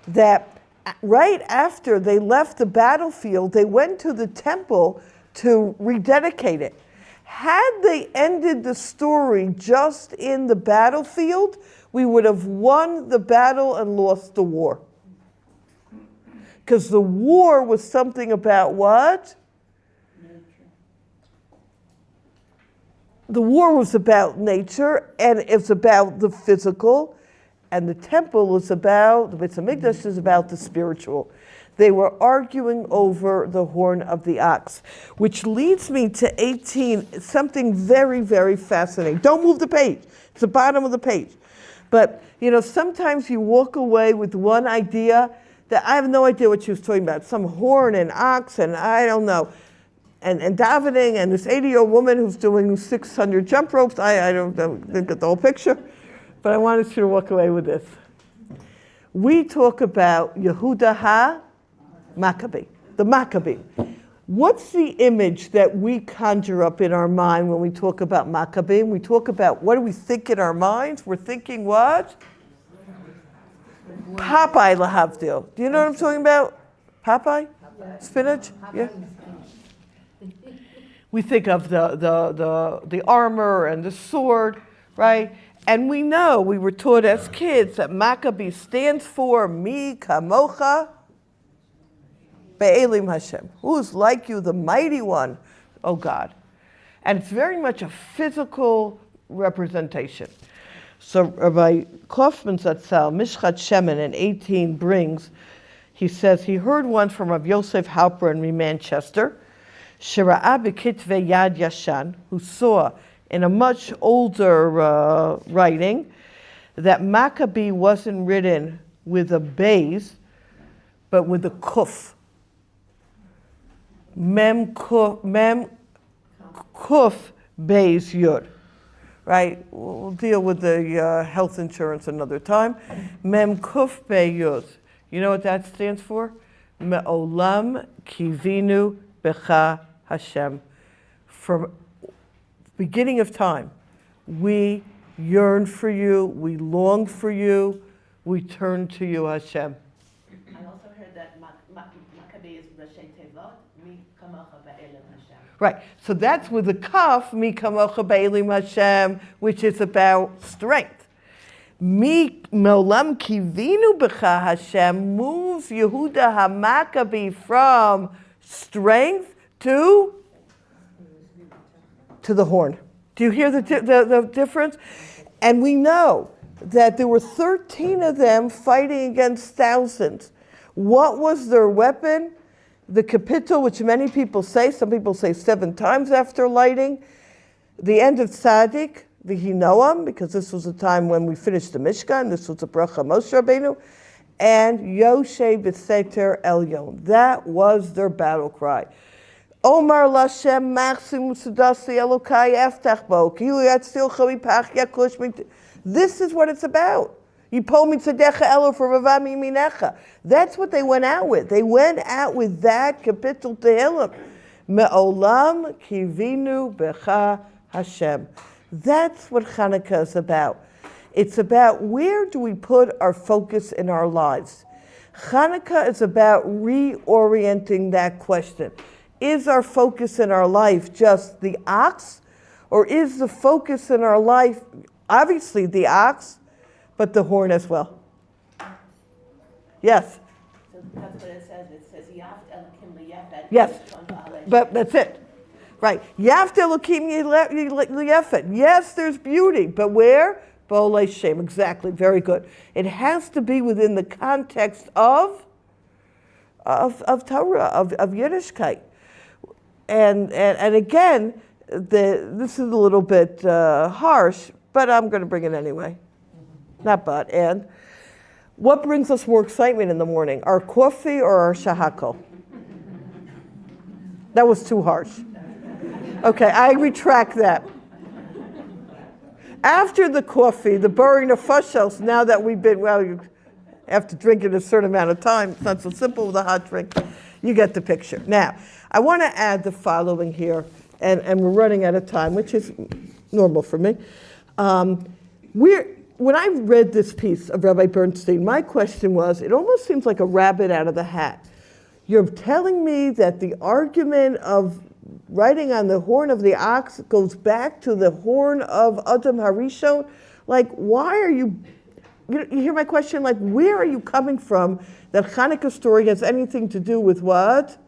that right after they left the battlefield, they went to the temple to rededicate it. Had they ended the story just in the battlefield, we would have won the battle and lost the war. Because the war was something about what? The war was about nature, and it's about the physical, and the temple is about, the Beit HaMikdash is about the spiritual. They were arguing over the horn of the ox, which leads me to 18, something very, very fascinating. Don't move the page. It's the bottom of the page. But, sometimes you walk away with one idea that I have no idea what she was talking about. Some horn and ox, and I don't know. And davening, and this 80-year-old woman who's doing 600 jump ropes. I didn't get the whole picture, but I wanted you to walk away with this. We talk about Yehuda ha-Maccabee, the Maccabee. What's the image that we conjure up in our mind when we talk about Maccabee? We talk about, what do we think in our minds? We're thinking what? Popeye lahavdil. Do you know what I'm talking about? Popeye? Spinach? Yeah. We think of the armor and the sword, right? And we know, we were taught as kids that Maccabee stands for Mi Kamocha Be'elim Hashem. Who's like you, the mighty one, oh God. And it's very much a physical representation. So Rabbi Kaufman Zatzal, Mishchat Shemen in 18 brings, he says he heard one from Rav Yosef Halper in Manchester, Shira b'kitvei Yad Yashan, who saw in a much older writing that Maccabee wasn't written with a beis, but with a kuf. Mem kuf beis yud. Right? We'll deal with the health insurance another time. Mem kuf beis yud. You know what that stands for? Me'olam kivinu becha Hashem. From beginning of time, we yearn for you, we long for you, we turn to you, Hashem. I also heard that Maccabee is Rashi Tevot, Mi Kamocha Be'elim Hashem. Right, so that's with the kaf, Mi Kamocha Be'elim Hashem, which is about strength. Mi Me'olam Kivinu Becha Hashem moves Yehuda HaMaccabee from strength to the horn. Do you hear the difference? And we know that there were 13 of them fighting against thousands. What was their weapon? the capital, which many people say, some people say 7 times after lighting, the end of Tzaddik, the Hinoam, because this was a time when we finished the Mishkan, this was a bracha Moshe Rabbeinu, and Yoshe B'Seter Elyon. That was their battle cry. Omar Lashem Maxim Sudasi Elokai Eftach Bo, Ki Yatzil Chavipach Yakush Mit. This is what it's about. Yipomi Tzedecha Elo for Ravami Minecha. That's what they went out with. They went out with that capital Tehillim. Me'olam Kivinu Becha Hashem. That's what Chanukah is about. It's about where do we put our focus in our lives. Chanukah is about reorienting that question. Is our focus in our life just the ox? Or is the focus in our life, obviously the ox, but the horn as well? Yes? So that's what it says. It says, Yaft Elokim Liyefet. Yes. But that's it. Right. Yaft Elokim Liyefet. Yes, there's beauty, but where? Bo'olei Shem. Exactly. Very good. It has to be within the context of Torah, of Yiddishkeit. And again, this is a little bit harsh, but I'm going to bring it anyway. Not but. And what brings us more excitement in the morning? Our coffee or our shahakol? That was too harsh. Okay, I retract that. After the coffee, the burning of fushels, now that we've been, well, you have to drink it a certain amount of time. It's not so simple with a hot drink. You get the picture. Now, I want to add the following here, and we're running out of time, which is normal for me. When I read this piece of Rabbi Bernstein, my question was, it almost seems like a rabbit out of the hat. You're telling me that the argument of writing on the horn of the ox goes back to the horn of Adam Harishon? Like, why are you hear my question? Like, where are you coming from that Chanukah story has anything to do with what?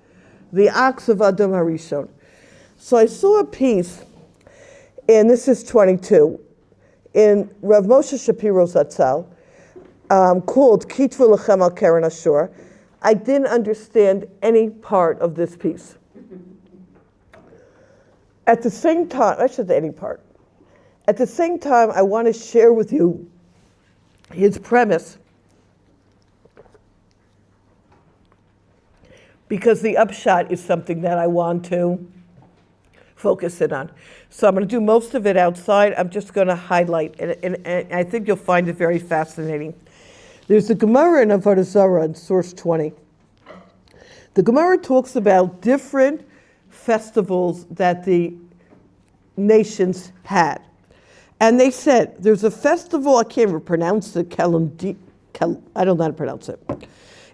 The ox of Adam Harishon. So I saw a piece, and this is 22, in Rav Moshe Shapiro's Zatzal, called Kitvu Lechem Al Keren Ashur. I didn't understand any part of this piece. At the same time, I should say any part. At the same time, I want to share with you his premise, because the upshot is something that I want to focus in on. So I'm going to do most of it outside. I'm just going to highlight, and I think you'll find it very fascinating. There's a Gemara in Avodah Zarah in source 20. The Gemara talks about different festivals that the nations had. And they said, there's a festival, I can't even pronounce it, I don't know how to pronounce it.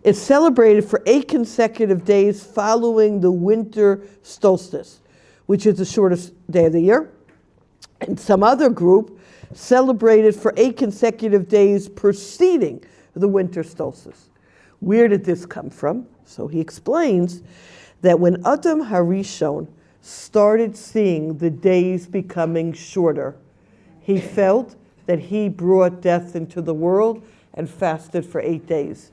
It's celebrated for 8 consecutive days following the winter solstice, which is the shortest day of the year. And some other group celebrated for 8 consecutive days preceding the winter solstice. Where did this come from? So he explains that when Adam Harishon started seeing the days becoming shorter, he felt that he brought death into the world and fasted for 8 days.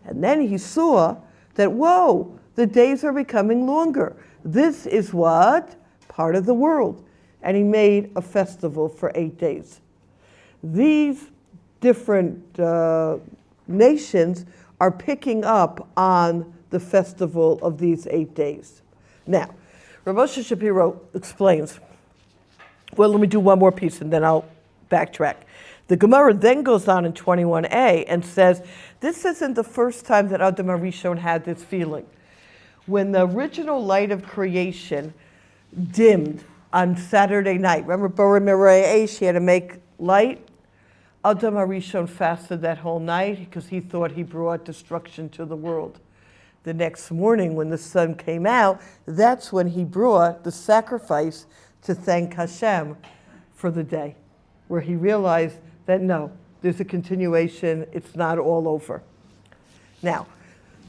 And then he saw that, whoa, the days are becoming longer. This is what? Part of the world. And he made a festival for 8 days. These different nations are picking up on the festival of these 8 days. Now, Rav Moshe Shapiro explains, well, let me do one more piece and then I'll backtrack. The Gemara then goes on in 21a and says, this isn't the first time that Adam Harishon had this feeling. When the original light of creation dimmed on Saturday night, remember Bora Mirei, she had to make light? Adam Harishon fasted that whole night because he thought he brought destruction to the world. The next morning when the sun came out, that's when he brought the sacrifice to thank Hashem for the day, where he realized that no, there's a continuation, it's not all over. Now,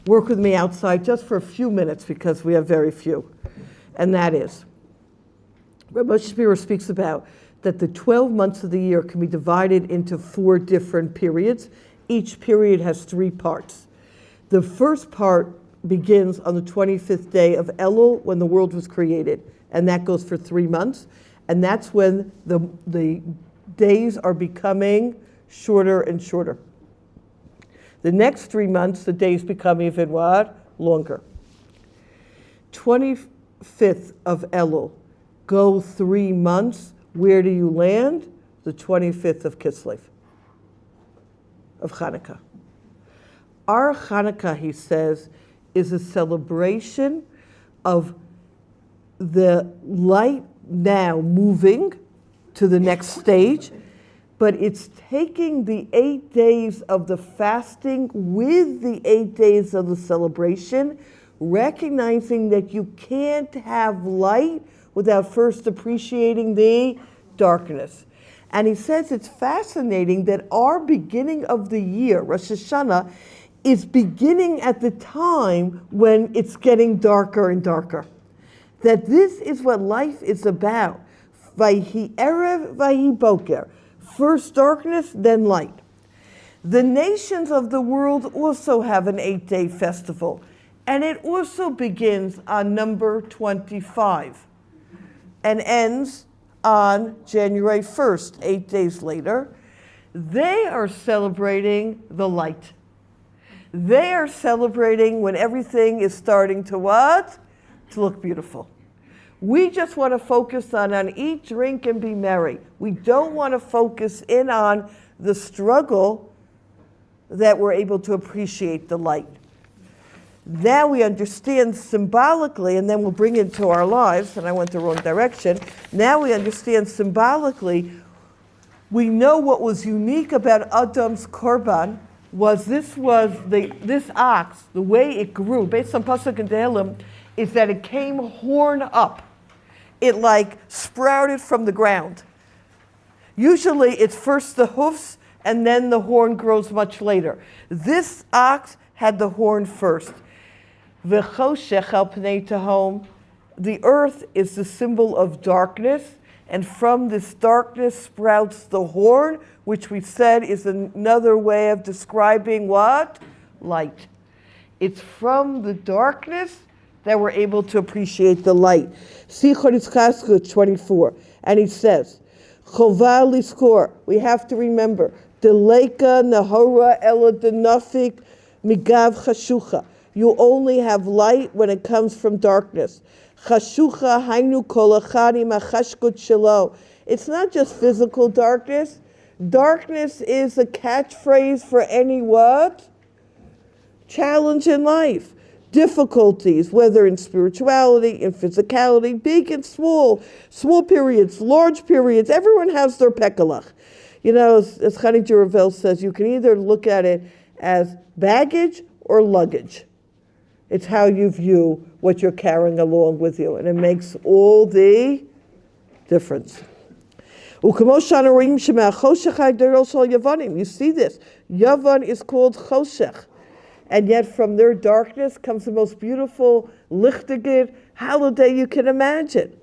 work with me outside just for a few minutes because we have very few. And that is, Rav Moshe Shapiro speaks about that the 12 months of the year can be divided into 4 different periods. Each period has 3 parts. The first part begins on the 25th day of Elul, when the world was created. And that goes for 3 months. And that's when the days are becoming shorter and shorter. The next 3 months, the days become even what? Longer. 25th of Elul, go 3 months. Where do you land? The 25th of Kislev, of Chanukah. Our Chanukah, he says, is a celebration of the light now moving to the next stage, but it's taking the 8 days of the fasting with the 8 days of the celebration, recognizing that you can't have light without first appreciating the darkness. And he says it's fascinating that our beginning of the year, Rosh Hashanah, is beginning at the time when it's getting darker and darker. That this is what life is about. Vayhi erev, vayhi boker. First darkness, then light. The nations of the world also have an 8-day festival, and it also begins on number 25 and ends on January 1st, 8 days later. They are celebrating the light. They are celebrating when everything is starting to what? To look beautiful. We just want to focus on eat, drink, and be merry. We don't want to focus in on the struggle that we're able to appreciate the light. Now we understand symbolically, and then we'll bring it to our lives, and I went the wrong direction. Now we understand symbolically, we know what was unique about Adam's korban was this ox, the way it grew, based on Pasuk and Tehillim, is that it came horn up. It like sprouted from the ground. Usually it's first the hoofs and then the horn grows much later. This ox had the horn first. V'choshech al pnei tehom. The earth is the symbol of darkness, and from this darkness sprouts the horn, which we said is another way of describing what? Light. It's from the darkness that we're able to appreciate the light. See Choritzchasku 24, and he says, Chovah liskor, we have to remember, Deleka nahora ela denafik migav chashucha. You only have light when it comes from darkness. Chashucha hainu kol echad im hachashkut shelo. It's not just physical darkness. Darkness is a catchphrase for any what? Challenge in life. Difficulties, whether in spirituality, in physicality, big and small periods, large periods. Everyone has their pekalach. You know, as Chani Juravel says, you can either look at it as baggage or luggage. It's how you view what you're carrying along with you, and it makes all the difference. You see this. Yavan is called Choshech. And yet from their darkness comes the most beautiful lichtigid holiday you can imagine.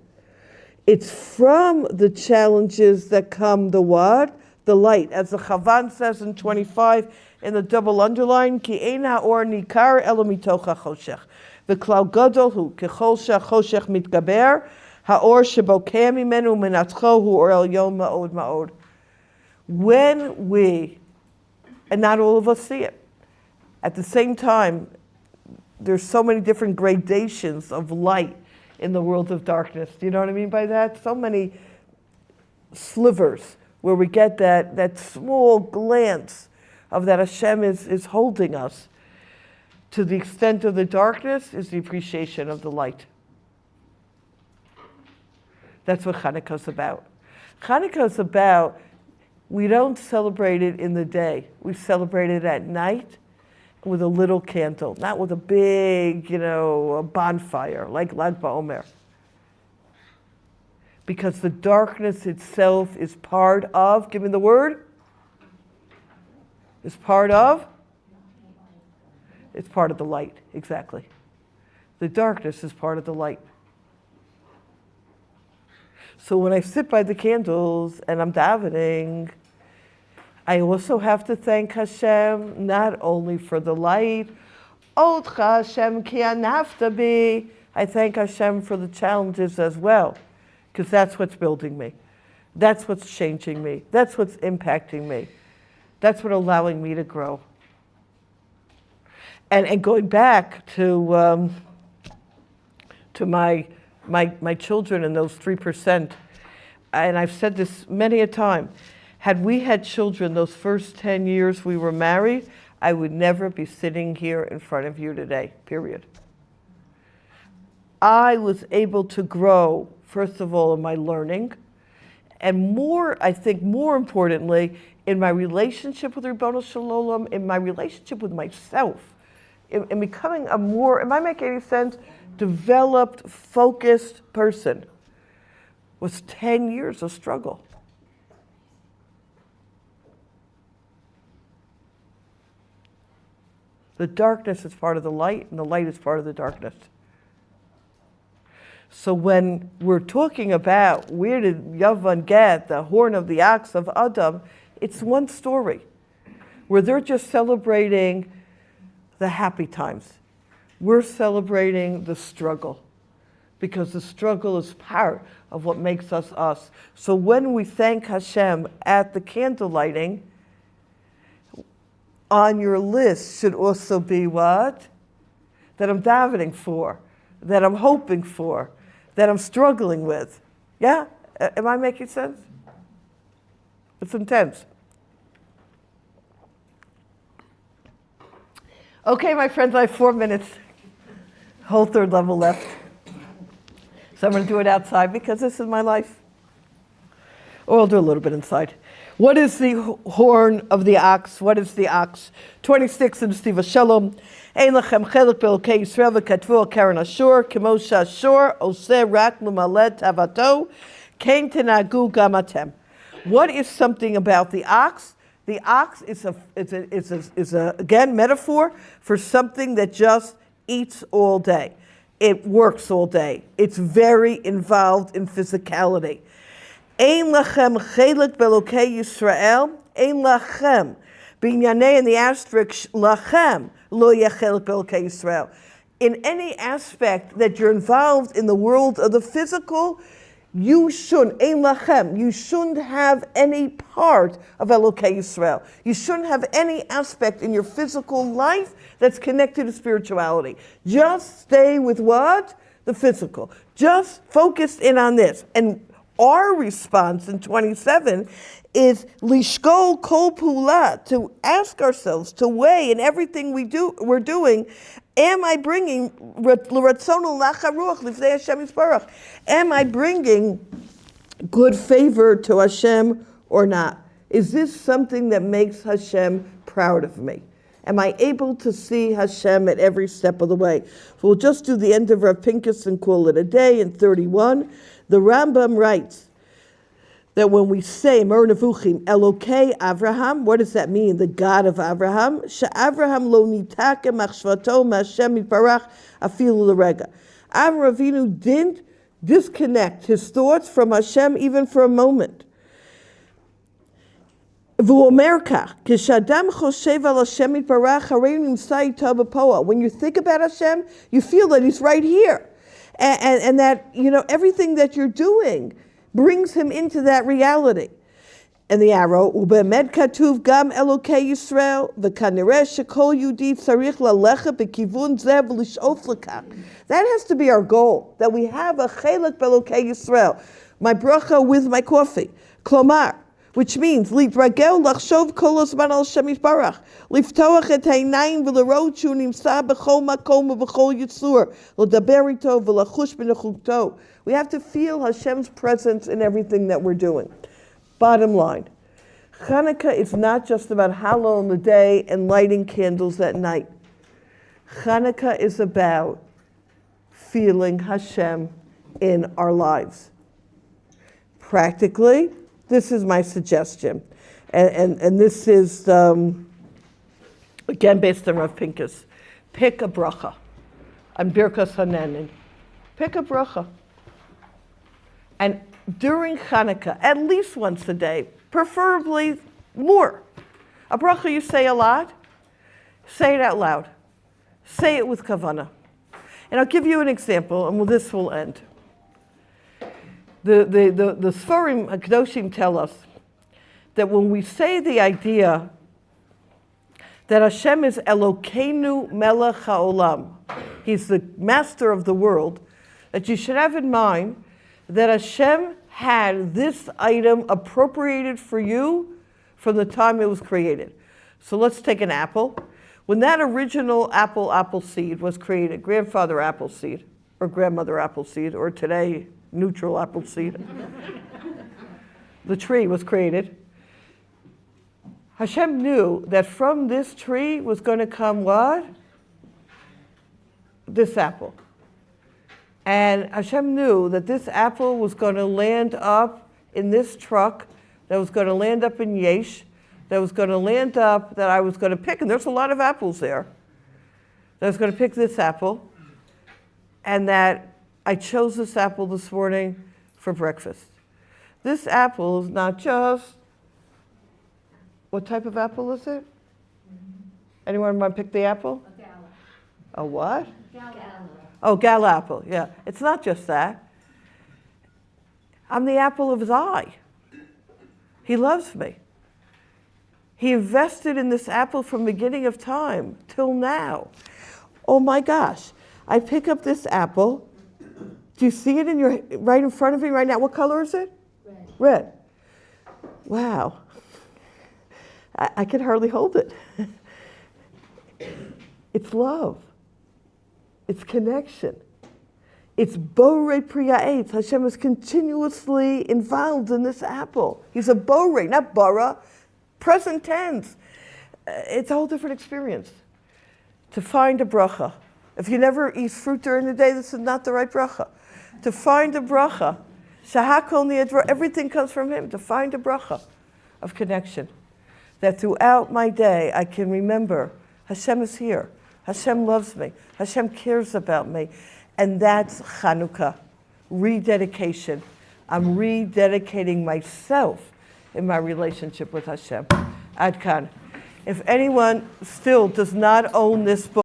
It's from the challenges that come the what? The light. As the Chavan says in 25 in the double underline, Ki ein ha'or nikar elo mitoch ha'choshech. V'klal gadol hu, kechol she'choshech mitgaber, ha'or shebokeh mimenu menatcho hu or el yom ma'od ma'od. When we, and not all of us see it, at the same time, there's so many different gradations of light in the world of darkness. Do you know what I mean by that? So many slivers where we get that small glance of that Hashem is holding us. To the extent of the darkness is the appreciation of the light. That's what Chanukah's about. Chanukah's about, we don't celebrate it in the day. We celebrate it at night with a little candle, not with a big, a bonfire like Lag BaOmer. Because the darkness itself is part of, give me the word, it's part of the light, exactly. The darkness is part of the light. So when I sit by the candles and I'm davening, I also have to thank Hashem not only for the light, Otcha Hashem ki anafta bi. I thank Hashem for the challenges as well, because that's what's building me. That's what's changing me. That's what's impacting me. That's what's allowing me to grow. And going back to my children and those 3%, and I've said this many a time, had we had children those first 10 years we were married, I would never be sitting here in front of you today, period. I was able to grow, first of all, in my learning, and more, I think more importantly, in my relationship with Ribono Shel Olam, in my relationship with myself, in becoming a more, am I making any sense, developed, focused person. Was 10 years of struggle. The darkness is part of the light, and the light is part of the darkness. So when we're talking about where did Yavan get the horn of the ox of Adam, it's one story where they're just celebrating the happy times. We're celebrating the struggle, because the struggle is part of what makes us us. So when we thank Hashem at the candle lighting, on your list should also be what? That I'm davening for, that I'm hoping for, that I'm struggling with. Yeah? Am I making sense? It's intense. Okay, my friends, I have 4 minutes. Whole third level left. So I'm going to do it outside because this is my life. Or I'll do a little bit inside. What is the horn of the ox? What is the ox? 26 in the Stiva Shalom. Ein lachem chelik be'elokei Yisrael v'katvu al karen Ashur, kemo she'Ashur oseh rak l'maleh tavato, kein tenagu gam atem. What is something about the ox? The ox is a again metaphor for something that just eats all day. It works all day. It's very involved in physicality. Ein lachem chelik be'elokei Yisrael. Ein lachem. Binyanei in the asterisk lachem lo yeh chelik be'elokei Yisrael. In any aspect that you're involved in the world of the physical, you shouldn't, ein lachem, you shouldn't have any part of Elokei Yisrael. You shouldn't have any aspect in your physical life that's connected to spirituality. Just stay with what? The physical. Just focus in on this. And our response in 27 is lishkol kol pula, to ask ourselves, to weigh in everything we're doing, am I bringing l'ratzono lacharuach lifnei Hashem Yisbarach? Am I bringing good favor to Hashem or not? Is this something that makes Hashem proud of me? Am I able to see Hashem at every step of the way? So we'll just do the end of Rav Pinkus and call it a day in 31. The Rambam writes that when we say Mer Nevuchim Elokei Avraham, what does that mean? The God of Avraham. She'Avraham lo nitake machshvato ma'Hashem yitbarach afilu l'rega. Avraham Avinu didn't disconnect his thoughts from Hashem even for a moment. V'omer kach, k'shadam choshev al Hashem yitbarach hareinu nimsa ito b'poa. When you think about Hashem, you feel that He's right here, and that everything that you're doing brings Him into that reality. And the arrow, ubemed katuv gam Elokei Yisrael, v'kanireh shekol Yehudi tzarich lalecha b'kivun zeh v'lishof lekach. That has to be our goal, that we have a chelik b'Elokei Yisrael. My bracha with my coffee. Klomar, which means litragel lachshov kol hazman al Hashem Yisbarach, liftoach et ha'inayim v'lerot shu nimsa b'chol makom v'chol yitzur, l'daber ito v'lachush b'nechukto. We have to feel Hashem's presence in everything that we're doing. Bottom line, Chanukah is not just about Hallel in the day and lighting candles at night. Chanukah is about feeling Hashem in our lives. Practically, this is my suggestion. And this is, again, based on Rav Pinkus. Pick a bracha on Birkas Hanenin. Pick a bracha. And during Chanukah, at least once a day, preferably more. A bracha you say a lot, say it out loud. say it with kavanah. And I'll give you an example, and this will end. The Sforim HaKadoshim tell us that when we say the idea that Hashem is Elokeinu Melech HaOlam, He's the master of the world, that you should have in mind that Hashem had this item appropriated for you from the time it was created. So let's take an apple. When that original apple seed was created, grandfather apple seed, or grandmother apple seed, or today, neutral apple seed, the tree was created, Hashem knew that from this tree was going to come what? This apple. And Hashem knew that this apple was going to land up in this truck, that was going to land up in Yesh, that was going to land up, that I was going to pick, and there's a lot of apples there, that I was going to pick this apple, and that I chose this apple this morning for breakfast. This apple is not just, what type of apple is it? Anyone want to pick the apple? A gala. A what? Gala. Oh, gala apple, yeah. It's not just that. I'm the apple of his eye. He loves me. He invested in this apple from the beginning of time till now. Oh my gosh. I pick up this apple. Do you see it right in front of me right now? What color is it? Red. Red. Wow. I can hardly hold it. It's love. It's connection. It's borei priya eitz. Hashem is continuously involved in this apple. He's a borei, not bara. Present tense. It's a whole different experience. To find a bracha. If you never eat fruit during the day, this is not the right bracha. To find a bracha. Shahakol niadra, everything comes from him. To find a bracha of connection. That throughout my day, I can remember Hashem is here. Hashem loves me. Hashem cares about me. And that's Chanukah, rededication. I'm rededicating myself in my relationship with Hashem. Ad kan. If anyone still does not own this book,